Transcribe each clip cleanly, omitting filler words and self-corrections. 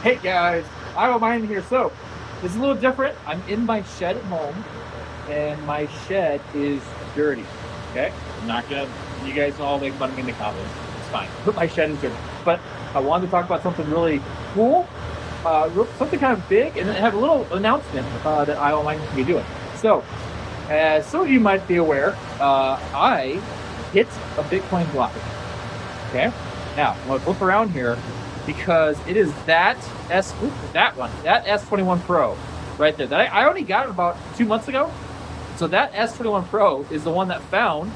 Hey guys, I don't mind here. So it's a little different. I'm in my shed at home, and my shed is dirty. Okay, I'm not gonna. You guys all make fun of me in the comments. It's fine. But my shed is dirty. But I wanted to talk about something really cool, something kind of big, and then have a little announcement that I don't mind to be doing. So, as some of you might be aware, I hit a Bitcoin block. Okay, now I'm gonna flip around here because it is that S21 Pro right there. That I only got it about 2 months ago. So that S21 Pro is the one that found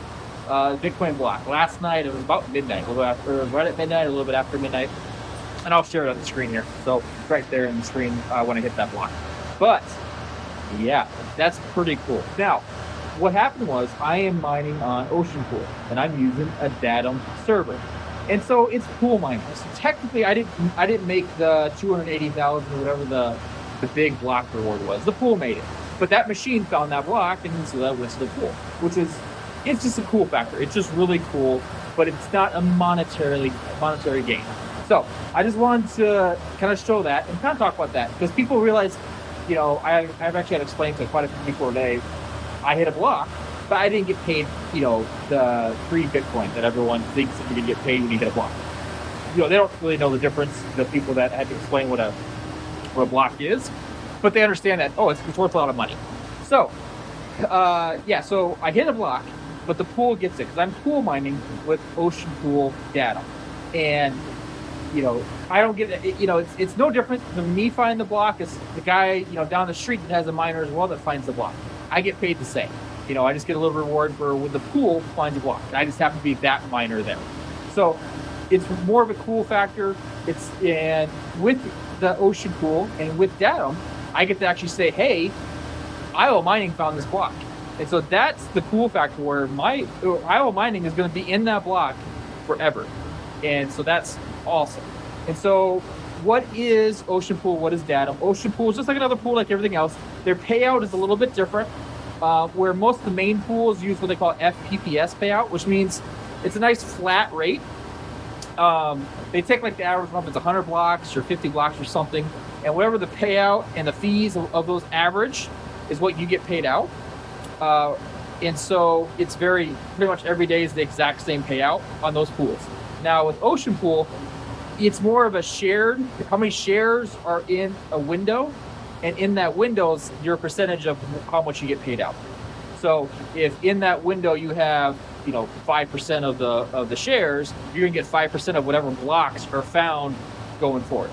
Bitcoin block last night. It was about midnight, a little after, right at midnight, a little bit after midnight. And I'll share it on the screen here. So it's right there in the screen when I hit that block. But yeah, that's pretty cool. Now, what happened was I am mining on Ocean Pool, and I'm using a Datam server. And so it's pool mining. So technically, I didn't make the 280,000 or whatever the big block reward was. The pool made it, but that machine found that block, and so that went to the pool, it's just a cool factor. It's just really cool, but it's not a monetary gain. So I just wanted to kind of show that and kind of talk about that because people realize, I've actually had to explain to quite a few people today. I hit a block, but I didn't get paid, the free Bitcoin that everyone thinks that you're gonna get paid when you hit a block. They don't really know the difference. The people that had to explain what a block is, but they understand that, it's worth a lot of money. So, so I hit a block, but the pool gets it because I'm pool mining with Ocean Pool Datam, and I don't get it. It's no different than me finding the block as the guy down the street that has a miner as well that finds the block. I get paid the same. I just get a little reward for when the pool finds a block. I just happen to be that miner there. So it's more of a cool factor. And with the Ocean Pool and with Datam, I get to actually say, hey, IO Mining found this block. And so that's the cool factor where my IO Mining is going to be in that block forever. And so that's awesome. And so what is Ocean Pool? What is Datam? Ocean Pool is just like another pool like everything else. Their payout is a little bit different. Where most of the main pools use what they call FPPS payout, which means it's a nice flat rate. They take like the average one, if it's 100 blocks or 50 blocks or something, and whatever the payout and the fees of those average is what you get paid out. And so it's pretty much every day is the exact same payout on those pools. Now with Ocean Pool, it's more of a shared, how many shares are in a window, and in that window is your percentage of how much you get paid out. So if in that window you have 5% of the shares, you're gonna get 5% of whatever blocks are found going forward.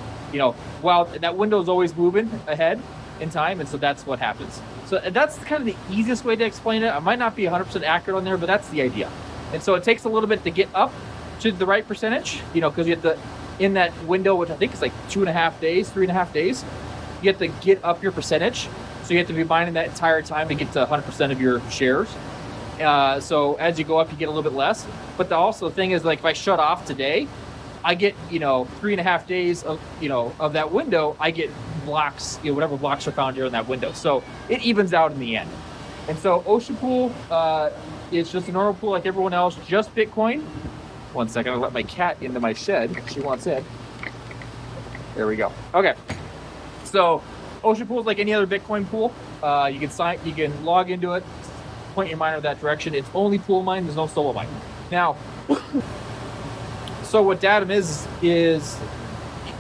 While that window is always moving ahead in time, and so that's what happens. So that's kind of the easiest way to explain it. I might not be 100% accurate on there, but that's the idea. And so it takes a little bit to get up to the right percentage, because you have to, in that window, which I think is like 3.5 days, you have to get up your percentage. So you have to be mining that entire time to get to 100% of your shares. So as you go up, you get a little bit less. But the thing is, like, if I shut off today, I get 3.5 days of that window. I get blocks, whatever blocks are found here in that window. So it evens out in the end. And so Ocean Pool is just a normal pool like everyone else, just Bitcoin. One second, I'll let my cat into my shed. She wants in. There we go. Okay. So Ocean Pool is like any other Bitcoin pool. You can log into it, point your miner that direction. It's only pool mine. There's no solo mine. Now, so what Datam is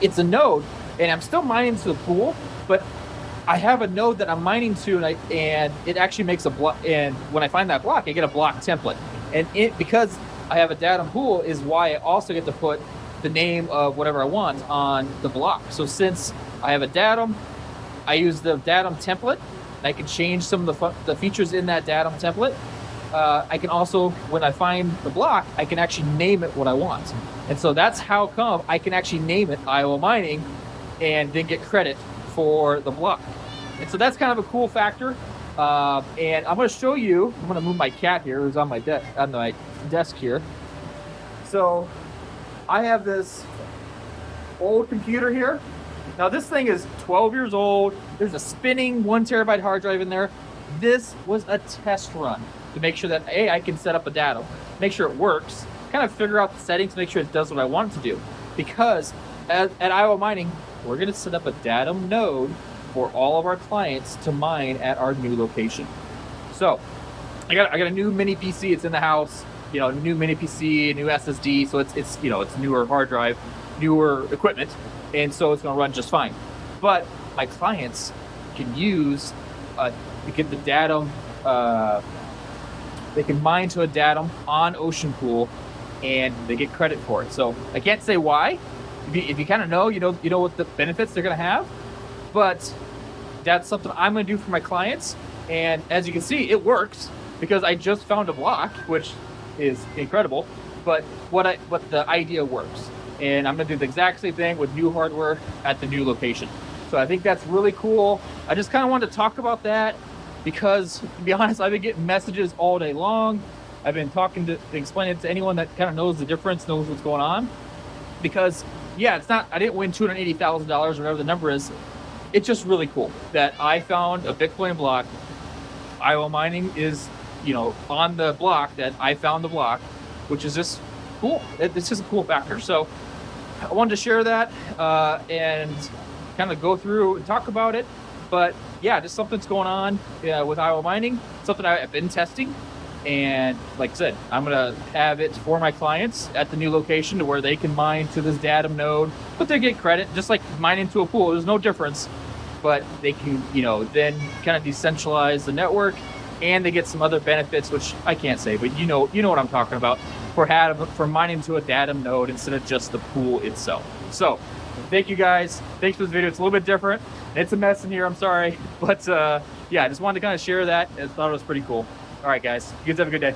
it's a node, and I'm still mining to the pool, but I have a node that I'm mining to, and it actually makes a block. And when I find that block, I get a block template. And because I have a Datam pool is why I also get to put the name of whatever I want on the block. So since I have a Datam, I use the Datam template. I can change some of the features in that Datam template. I can also, when I find the block, I can actually name it what I want. And so that's how come I can actually name it IO Mining and then get credit for the block. And so that's kind of a cool factor. And I'm going to show you, I'm going to move my cat here, who's on my desk here. So I have this old computer here. Now this thing is 12 years old. There's a spinning 1 terabyte hard drive in there. This was a test run to make sure that I can set up a Datam, make sure it works, kind of figure out the settings, make sure it does what I want it to do. Because at Iowa Mining, we're going to set up a Datam node for all of our clients to mine at our new location. So I got a new mini PC. It's in the house. You know, new mini PC, new SSD. So it's you know, it's newer hard drive, newer equipment, and so it's going to run just fine. But my clients can use to get the Datam. They can mine to a Datam on Ocean Pool, and they get credit for it. So I can't say why. If you kind of know, you know what the benefits they're going to have. But that's something I'm going to do for my clients. And as you can see, it works because I just found a block, which is incredible. But what the idea works. And I'm going to do the exact same thing with new hardware at the new location. So I think that's really cool. I just kind of wanted to talk about that because, to be honest, I've been getting messages all day long. I've been explaining it to anyone that kind of knows the difference, knows what's going on. Because, yeah, it's not, I didn't win $280,000 or whatever the number is. It's just really cool that I found a Bitcoin block. Iowa Mining is, you know, on the block that I found the block, which is just cool. It's just a cool factor. So I wanted to share that and kind of go through and talk about it. But yeah, just something's going on with Iowa Mining, something I've been testing. And like I said, I'm going to have it for my clients at the new location to where they can mine to this Datam node, but they get credit just like mining to a pool. There's no difference, but they can, you know, then kind of decentralize the network, and they get some other benefits, which I can't say, but you know what I'm talking about for mining to a Datam node instead of just the pool itself. So thank you guys. Thanks for this video. It's a little bit different. It's a mess in here. I'm sorry, but yeah, I just wanted to kind of share that. I thought it was pretty cool. All right, guys. You guys have a good day.